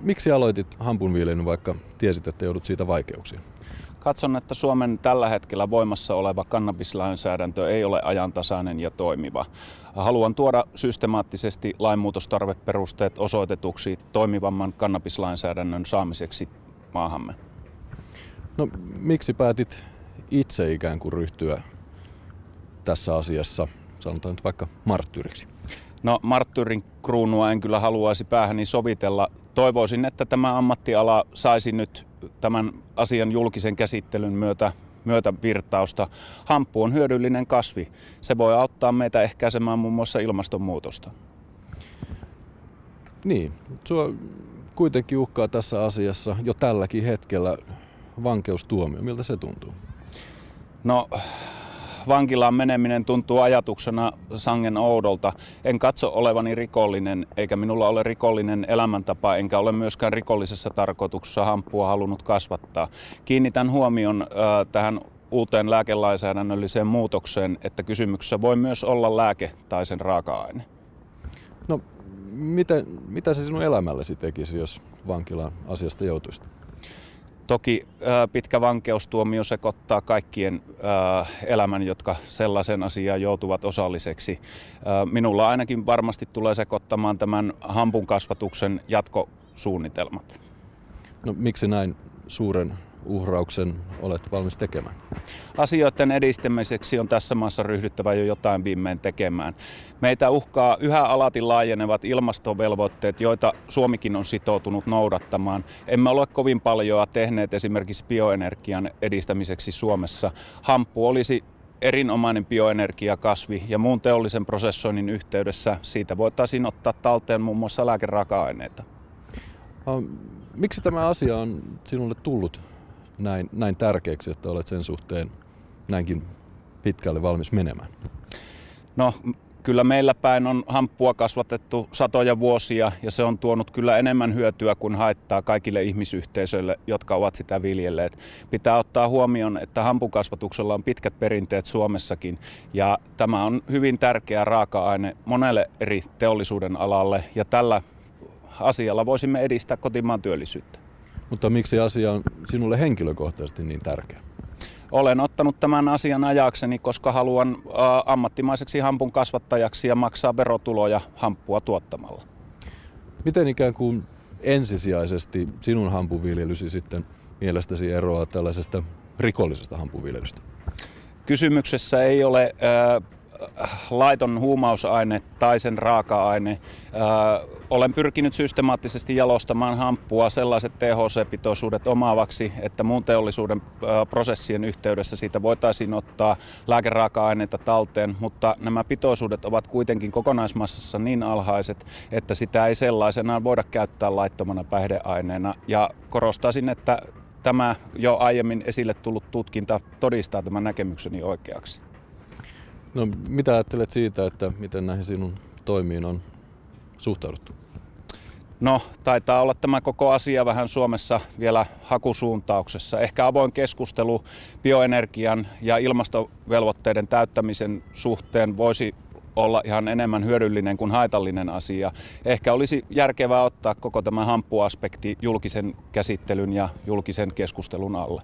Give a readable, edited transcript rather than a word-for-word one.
Miksi aloitit hampunviljelyn, vaikka tiesit, että joudut siitä vaikeuksiin? Katson, että Suomen tällä hetkellä voimassa oleva kannabislainsäädäntö ei ole ajantasainen ja toimiva. Haluan tuoda systemaattisesti lainmuutostarveperusteet osoitetuksi toimivamman kannabislainsäädännön saamiseksi maahamme. No, miksi päätit itse ikään kuin ryhtyä tässä asiassa, sanotaan nyt vaikka marttyyriksi? No, marttyyrin kruunua en kyllä haluaisi päähäni sovitella. Toivoisin, että tämä ammattiala saisi nyt tämän asian julkisen käsittelyn myötä virtausta. Hamppu on hyödyllinen kasvi. Se voi auttaa meitä ehkäisemään muun muassa ilmastonmuutosta. Niin, sua kuitenkin uhkaa tässä asiassa jo tälläkin hetkellä vankeustuomio. Miltä se tuntuu? No, vankilaan meneminen tuntuu ajatuksena sangen oudolta. En katso olevani rikollinen, eikä minulla ole rikollinen elämäntapa, enkä ole myöskään rikollisessa tarkoituksessa hamppua halunnut kasvattaa. Kiinnitän huomion tähän uuteen lääkelainsäädännölliseen muutokseen, että kysymyksessä voi myös olla lääke tai sen raaka-aine. No, mitä se sinun elämällesi tekisi, jos vankilaan asiasta joutuisit? Toki pitkä vankeustuomio sekoittaa kaikkien elämän, jotka sellaisen asiaan joutuvat osalliseksi. Minulla ainakin varmasti tulee sekoittamaan tämän hampun kasvatuksen jatkosuunnitelmat. No, miksi näin suuren uhrauksen olet valmis tekemään? Asioiden edistämiseksi on tässä maassa ryhdyttävä jo jotain viimein tekemään. Meitä uhkaa yhä alati laajenevat ilmastovelvoitteet, joita Suomikin on sitoutunut noudattamaan. Emme ole kovin paljon tehneet esimerkiksi bioenergian edistämiseksi Suomessa. Hamppu olisi erinomainen bioenergiakasvi ja muun teollisen prosessoinnin yhteydessä siitä voitaisiin ottaa talteen muun muassa lääkeraaka-aineita. Miksi tämä asia on sinulle tullut näin tärkeäksi, että olet sen suhteen näinkin pitkälle valmis menemään? No, kyllä meillä päin on hamppua kasvatettu satoja vuosia ja se on tuonut kyllä enemmän hyötyä kuin haittaa kaikille ihmisyhteisöille, jotka ovat sitä viljelleet. Pitää ottaa huomioon, että hampukasvatuksella on pitkät perinteet Suomessakin ja tämä on hyvin tärkeä raaka-aine monelle eri teollisuuden alalle ja tällä asialla voisimme edistää kotimaan työllisyyttä. Mutta miksi asia on sinulle henkilökohtaisesti niin tärkeä? Olen ottanut tämän asian ajakseni, koska haluan ammattimaiseksi hampun kasvattajaksi ja maksaa verotuloja hamppua tuottamalla. Miten ikään kuin ensisijaisesti sinun hampunviljelysi sitten mielestäsi eroaa tällaisesta rikollisesta hampunviljelystä? Kysymyksessä ei ole laiton huumausaine tai sen raaka-aine. Olen pyrkinyt systemaattisesti jalostamaan hamppua sellaiset THC-pitoisuudet omaavaksi, että muun teollisuuden prosessien yhteydessä siitä voitaisiin ottaa lääkeraaka-aineita talteen, mutta nämä pitoisuudet ovat kuitenkin kokonaismassassa niin alhaiset, että sitä ei sellaisenaan voida käyttää laittomana päihdeaineena. Ja korostaisin, että tämä jo aiemmin esille tullut tutkinta todistaa tämän näkemykseni oikeaksi. No, mitä ajattelet siitä, että miten näihin sinun toimiin on suhtauduttu? No, taitaa olla tämä koko asia vähän Suomessa vielä hakusuuntauksessa. Ehkä avoin keskustelu bioenergian ja ilmastovelvoitteiden täyttämisen suhteen voisi olla ihan enemmän hyödyllinen kuin haitallinen asia. Ehkä olisi järkevää ottaa koko tämä hamppuaspekti julkisen käsittelyn ja julkisen keskustelun alle.